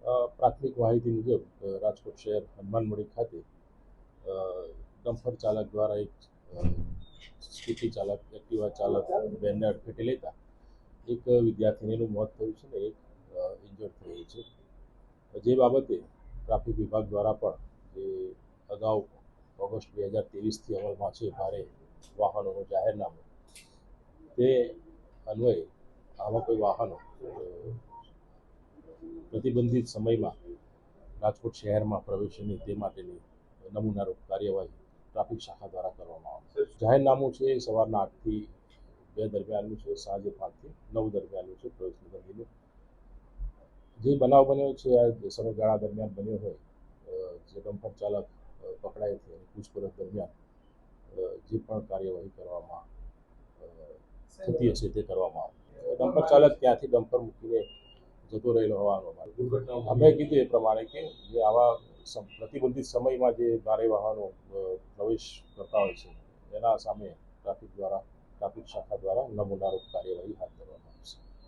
પ્રાથમિક માહિતી મુજબ રાજકોટ શહેર હનુમાનમળી ખાતે ડમ્પર ચાલક દ્વારા એક સ્કૂટી ચાલક એક્ટિવા ચાલક બેનને અડફેટે લેતા એક વિદ્યાર્થીનીનું મોત થયું છે ને એક ઇન્જર્ડ થઈ છે. જે બાબતે ટ્રાફિક વિભાગ દ્વારા પણ જે અગાઉ ઓગસ્ટ 2023થી અમલમાં છે ભારે વાહનોનું જાહેરનામું, તે અન્વયે આવા કોઈ વાહનો પ્રતિબંધિત સમયમાં રાજકોટ શહેરમાં પ્રવેશે નહીં તે માટેની નમૂનારૂપ કાર્યવાહી ટ્રાફિક શાખા દ્વારા કરવામાં આવશે. જાહેરનામું છે એ સવારના 8 થી 2 દરમિયાનનું છે, સાંજે 5 થી 9 દરમિયાનનું છે. પ્રવેશ નિબંધીનું જે બનાવ બન્યો છે આ સમયગાળા દરમિયાન બન્યો હોય, જે ડમ્પર ચાલક પકડાય છે અને પૂછપરછ દરમિયાન જે પણ કાર્યવાહી કરવામાં થતી હશે તે કરવામાં આવે. ડમ્પર ચાલક ત્યાંથી ડમ્પર મૂકીને જતો રહેલો હોવાનો અમે કીધું એ પ્રમાણે કે જે આવા પ્રતિબંધિત સમયમાં જે ભારે વાહનો પ્રવેશ કરતા હોય છે એના સામે ટ્રાફિક શાખા દ્વારા નમૂનારૂપ કાર્યવાહી હાથ ધરવામાં આવશે.